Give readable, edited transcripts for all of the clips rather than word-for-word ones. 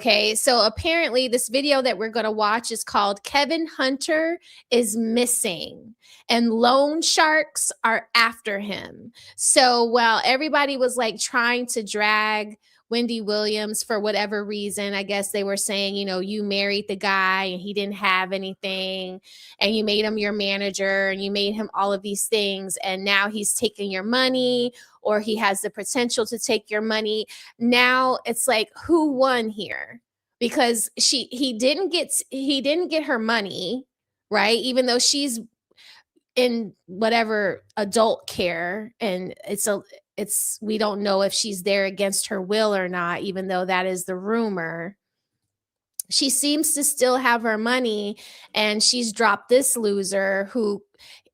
Okay, so apparently this video that we're going to watch is called Kevin Hunter is Missing and Loan Sharks Are After Him. So while everybody was like trying to drag WendyWilliams for whatever reason, I guess they were saying, you know, you married the guy and he didn't have anything and you made him your manager and you made him all of these things and now he's taking your money or he has the potential to take your money. Now it's like, who won here? Because he didn't get her money, right? Even though she's in whatever adult care, and we don't know if she's there against her will or not, even though that is the rumor. She seems to still have her money, and she's dropped this loser who,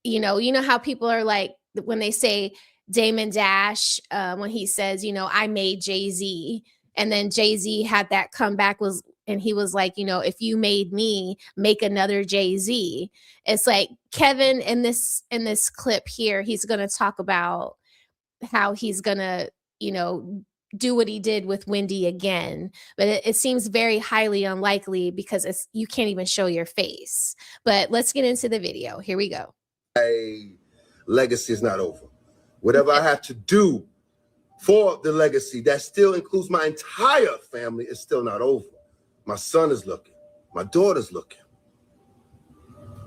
you know how people are like when they say Damon Dash, when he says, you know, I made Jay-Z, and then Jay-Z had that comeback and he was like, you know, if you made me, make another Jay-Z. It's like Kevin in this clip here, he's going to talk about how he's going to, you know, do what he did with Wendy again. But it seems very highly unlikely because you can't even show your face. But let's get into the video. Here we go. My legacy is not over. Whatever I have to do for the legacy, that still includes my entire family, is still not over. My son is looking. My daughter's looking.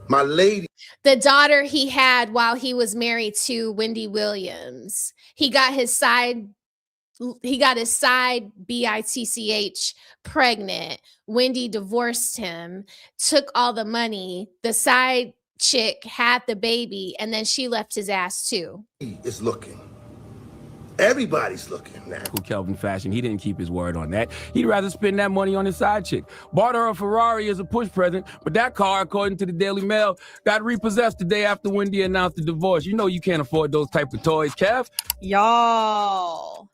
My lady. The daughter he had while he was married to WendyWilliams. He got his side bitch pregnant. Wendy divorced him, took all the money. The side chick had the baby, and then she left his ass too. He is looking. Everybody's looking now. Kelvin fashion, he didn't keep his word on that. He'd rather spend that money on his side chick. Bought her a Ferrari as a push present, but that car, according to the Daily Mail, got repossessed the day after Wendy announced the divorce. You know you can't afford those type of toys, Kev. Y'all,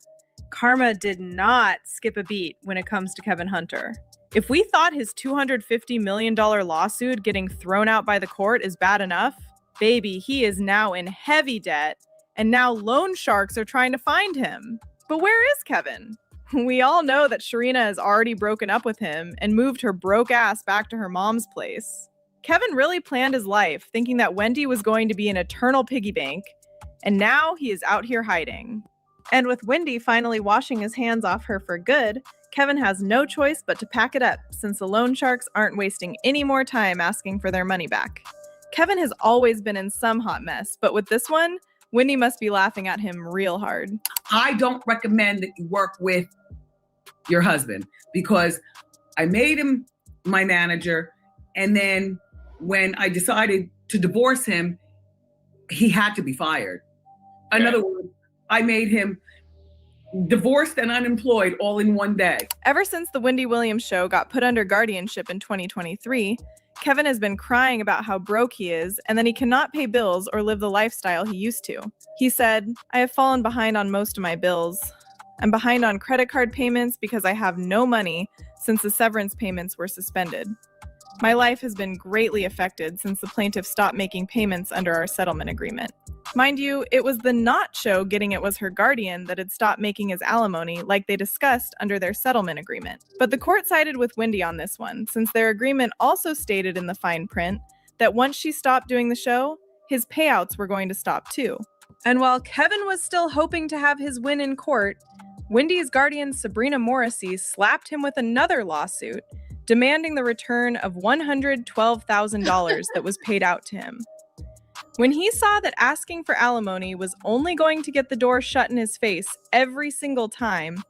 karma did not skip a beat when it comes to Kevin Hunter. If we thought his $250 million lawsuit getting thrown out by the court is bad enough, baby, he is now in heavy debt, and now loan sharks are trying to find him. But where is Kevin? We all know that Sharina has already broken up with him and moved her broke ass back to her mom's place. Kevin really planned his life, thinking that Wendy was going to be an eternal piggy bank, and now he is out here hiding. And with Wendy finally washing his hands off her for good, Kevin has no choice but to pack it up, since the loan sharks aren't wasting any more time asking for their money back. Kevin has always been in some hot mess, but with this one, Wendy must be laughing at him real hard. I don't recommend that you work with your husband because I made him my manager, and then when I decided to divorce him, he had to be fired. In other words, I made him divorced and unemployed all in one day. Ever since the WendyWilliams show got put under guardianship in 2023, Kevin has been crying about how broke he is and that he cannot pay bills or live the lifestyle he used to. He said, I have fallen behind on most of my bills. I'm behind on credit card payments because I have no money since the severance payments were suspended. My life has been greatly affected since the plaintiff stopped making payments under our settlement agreement. Mind you, it was the not show Getting It Was Her Guardian that had stopped making his alimony like they discussed under their settlement agreement. But the court sided with Wendy on this one, since their agreement also stated in the fine print that once she stopped doing the show, his payouts were going to stop too. And while Kevin was still hoping to have his win in court, Wendy's guardian Sabrina Morrissey slapped him with another lawsuit, demanding the return of $112,000 that was paid out to him. When he saw that asking for alimony was only going to get the door shut in his face every single time,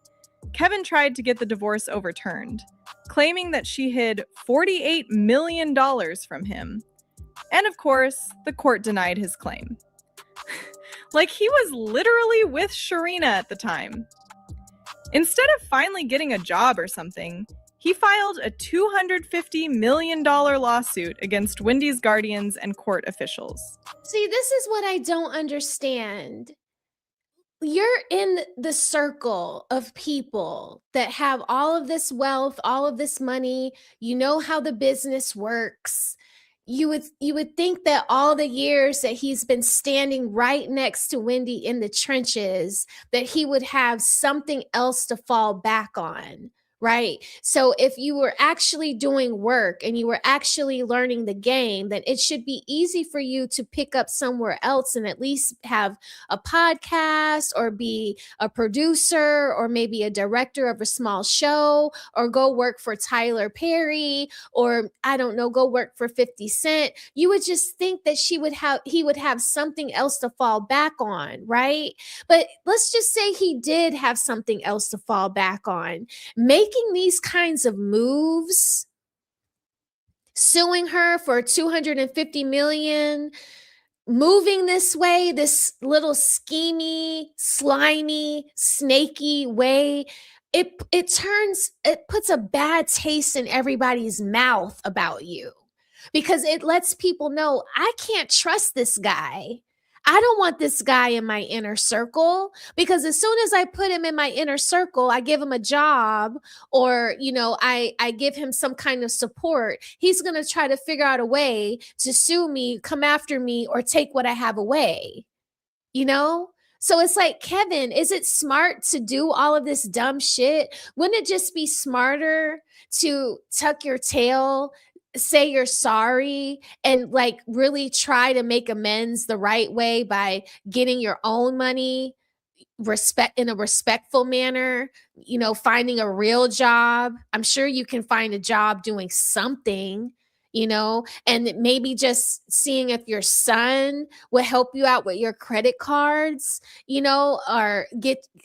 Kevin tried to get the divorce overturned, claiming that she hid $48 million from him. And of course, the court denied his claim. Like he was literally with Sharina at the time. Instead of finally getting a job or something, he filed a $250 million lawsuit against Wendy's guardians and court officials. See, this is what I don't understand. You're in the circle of people that have all of this wealth, all of this money. You know how the business works. You would think that all the years that he's been standing right next to Wendy in the trenches, that he would have something else to fall back on. right? So if you were actually doing work and you were actually learning the game, then it should be easy for you to pick up somewhere else and at least have a podcast or be a producer or maybe a director of a small show or go work for Tyler Perry or I don't know, go work for 50 Cent. You would just think that he would have something else to fall back on, right? But let's just say he did have something else to fall back on. Making these kinds of moves, suing her for 250 million, moving this way, this little schemy, slimy, snaky way, it puts a bad taste in everybody's mouth about you because it lets people know I can't trust this guy. I don't want this guy in my inner circle because as soon as I put him in my inner circle, I give him a job or, I give him some kind of support. He's going to try to figure out a way to sue me, come after me, or take what I have away, So it's like, Kevin, is it smart to do all of this dumb shit? Wouldn't it just be smarter to tuck your tail, say you're sorry, and like really try to make amends the right way by getting your own money in a respectful manner, finding a real job? I'm sure you can find a job doing something, and maybe just seeing if your son will help you out with your credit cards, or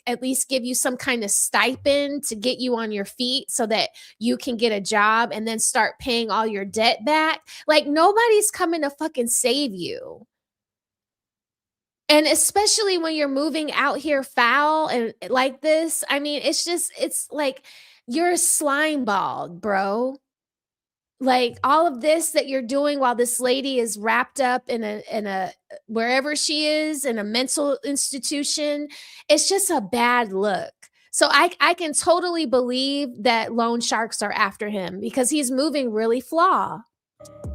at least give you some kind of stipend to get you on your feet so that you can get a job and then start paying all your debt back. Like nobody's coming to fucking save you. And especially when you're moving out here foul and like this, I mean, it's like you're a slime ball, bro. Like all of this that you're doing while this lady is wrapped up in a wherever she is in a mental institution, it's just a bad look. So I can totally believe that loan sharks are after him because he's moving really flaw.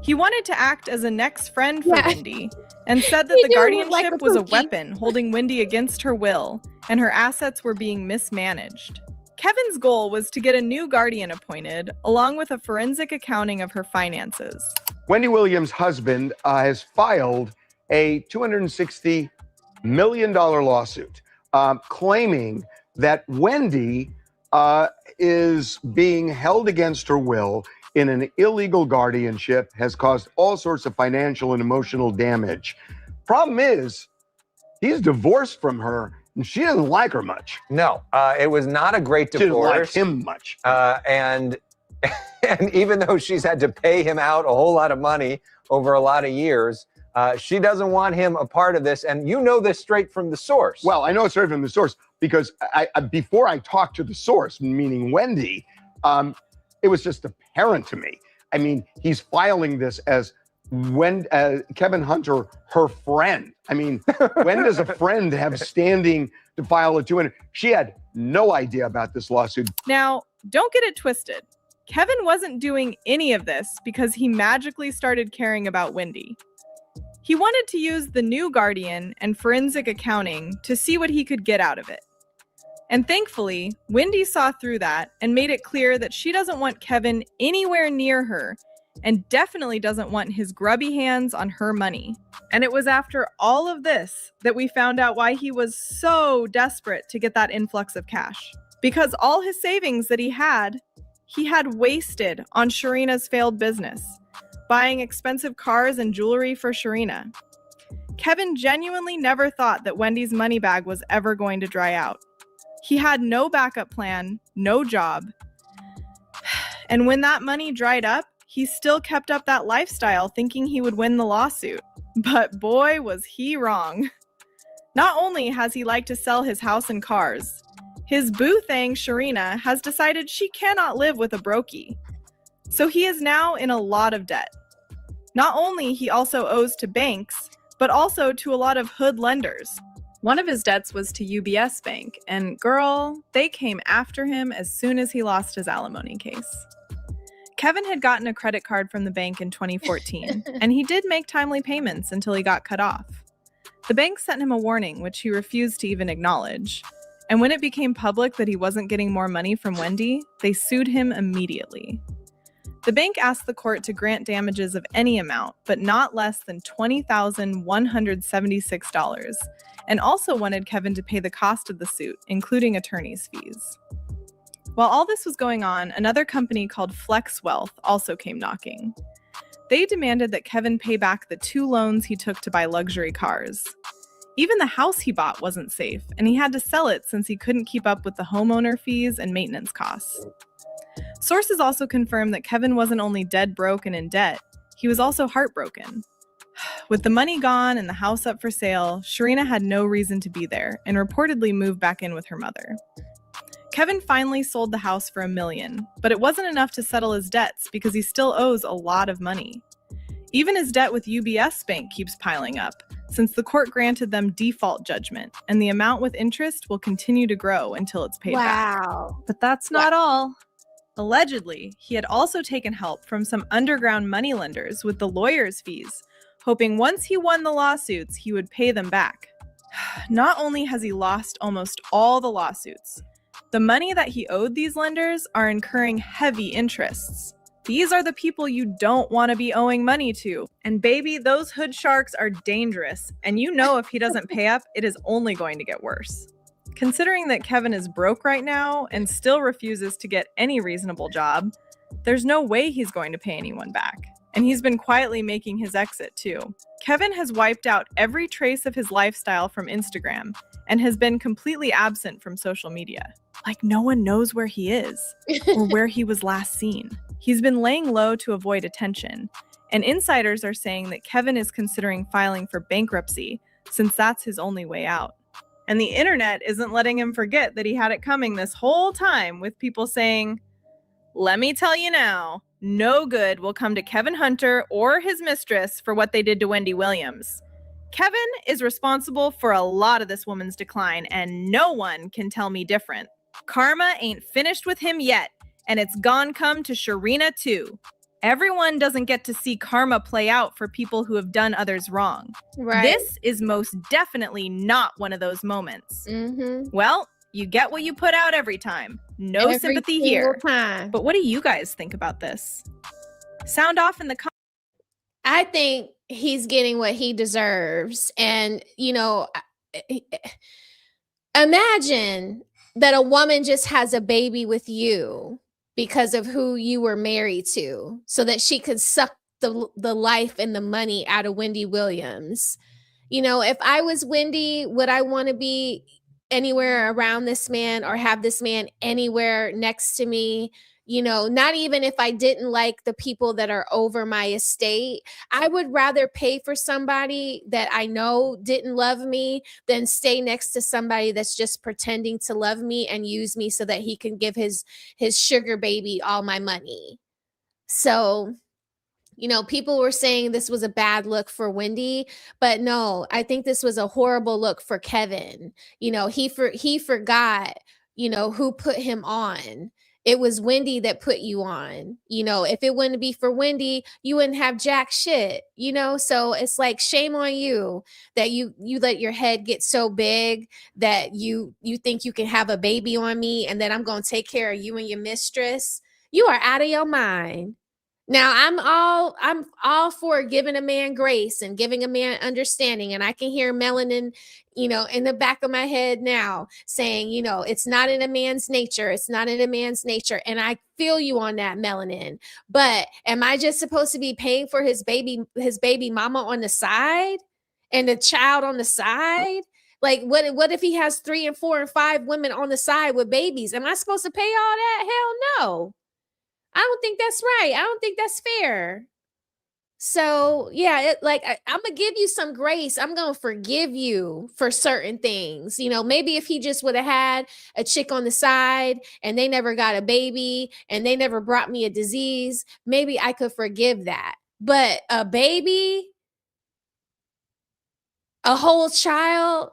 He wanted to act as a next friend for Wendy and said that He the did look guardianship like a was a cookie. weapon holding Wendy against her will, and her assets were being mismanaged. Kevin's goal was to get a new guardian appointed, along with a forensic accounting of her finances. WendyWilliams' husband has filed a $260 million lawsuit claiming that Wendy is being held against her will in an illegal guardianship, has caused all sorts of financial and emotional damage. Problem is, he's divorced from her, and she doesn't like her much. No, it was not a great She doesn't like divorce. him much. And even though she's had to pay him out a whole lot of money over a lot of years, she doesn't want him a part of this. And you know this straight from the source. Well, I know it's straight from the source because before I talked to the source, meaning Wendy, it was just apparent to me. I mean, he's filing this as Kevin Hunter, her friend. I mean, when does a friend have standing to file a 200? She had no idea about this lawsuit. Now, don't get it twisted. Kevin wasn't doing any of this because he magically started caring about Wendy. He wanted to use the new guardian and forensic accounting to see what he could get out of it. And thankfully, Wendy saw through that and made it clear that she doesn't want Kevin anywhere near her and definitely doesn't want his grubby hands on her money. And it was after all of this that we found out why he was so desperate to get that influx of cash. Because all his savings that he had wasted on Sharina's failed business, buying expensive cars and jewelry for Sharina. Kevin genuinely never thought that Wendy's money bag was ever going to dry out. He had no backup plan, no job. And when that money dried up, he still kept up that lifestyle thinking he would win the lawsuit. But boy, was he wrong. Not only has he liked to sell his house and cars, his boo-thang Sharina has decided she cannot live with a brokey. So he is now in a lot of debt. Not only he also owes to banks, but also to a lot of hood lenders. One of his debts was to UBS Bank, and girl, they came after him as soon as he lost his alimony case. Kevin had gotten a credit card from the bank in 2014, and he did make timely payments until he got cut off. The bank sent him a warning, which he refused to even acknowledge. And when it became public that he wasn't getting more money from Wendy, they sued him immediately. The bank asked the court to grant damages of any amount, but not less than $20,176, and also wanted Kevin to pay the cost of the suit, including attorney's fees. While all this was going on, another company called Flex Wealth also came knocking. They demanded that Kevin pay back the 2 loans he took to buy luxury cars. Even the house he bought wasn't safe, and he had to sell it since he couldn't keep up with the homeowner fees and maintenance costs. Sources also confirmed that Kevin wasn't only dead broke and in debt, he was also heartbroken. With the money gone and the house up for sale, Sharina had no reason to be there and reportedly moved back in with her mother. Kevin finally sold the house for $1 million, but it wasn't enough to settle his debts because he still owes a lot of money. Even his debt with UBS Bank keeps piling up, since the court granted them default judgment, and the amount with interest will continue to grow until it's paid back. Wow. But that's not all. Allegedly, he had also taken help from some underground moneylenders with the lawyers' fees, hoping once he won the lawsuits, he would pay them back. Not only has he lost almost all the lawsuits, the money that he owed these lenders are incurring heavy interests. These are the people you don't want to be owing money to. And baby, those hood sharks are dangerous. And you know if he doesn't pay up, it is only going to get worse. Considering that Kevin is broke right now and still refuses to get any reasonable job, there's no way he's going to pay anyone back. And he's been quietly making his exit too. Kevin has wiped out every trace of his lifestyle from Instagram and has been completely absent from social media. Like no one knows where he is or where he was last seen. He's been laying low to avoid attention, and insiders are saying that Kevin is considering filing for bankruptcy since that's his only way out. And the internet isn't letting him forget that he had it coming this whole time, with people saying, "Let me tell you now, no good will come to Kevin Hunter or his mistress for what they did to WendyWilliams. Kevin is responsible for a lot of this woman's decline, and no one can tell me different. Karma ain't finished with him yet, and it's gone come to Sharina too. Everyone doesn't get to see karma play out for people who have done others wrong. Right. This is most definitely not one of those moments. Well, you get what you put out every time. No Every sympathy single here. time. But what do you guys think about this? Sound off in the comments. I think he's getting what he deserves. And, you know, imagine that a woman just has a baby with you because of who you were married to, so that she could suck the life and the money out of WendyWilliams. You know, if I was Wendy, would I want to be anywhere around this man or have this man anywhere next to me? You know, not even if I didn't like the people that are over my estate. I would rather pay for somebody that I know didn't love me than stay next to somebody that's just pretending to love me and use me so that he can give his sugar baby all my money. So, you know, people were saying this was a bad look for Wendy, but no, I think this was a horrible look for Kevin. You know, he forgot, you know, who put him on. It was Wendy that put you on. You know, if it wouldn't be for Wendy, you wouldn't have jack shit, you know? So it's like, shame on you that you let your head get so big that you think you can have a baby on me and that I'm going to take care of you and your mistress. You are out of your mind. Now, I'm all for giving a man grace and giving a man understanding. And I can hear Melanin, you know, in the back of my head now saying, you know, it's not in a man's nature. It's not in a man's nature. And I feel you on that, Melanin. But am I just supposed to be paying for his baby mama on the side and the child on the side? Like, what if he has 3 and 4 and 5 women on the side with babies? Am I supposed to pay all that? Hell no. I don't think that's right. I don't think that's fair. So yeah, I'm gonna give you some grace. I'm gonna forgive you for certain things. You know, maybe if he just would have had a chick on the side and they never got a baby and they never brought me a disease, maybe I could forgive that. But a baby, a whole child,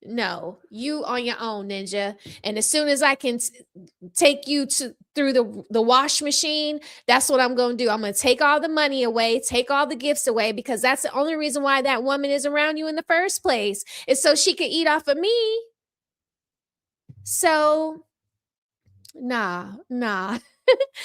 no, you on your own, Ninja. And as soon as I can take you through the wash machine, that's what I'm going to do. I'm going to take all the money away, take all the gifts away, because that's the only reason why that woman is around you in the first place, is so she could eat off of me. So, nah.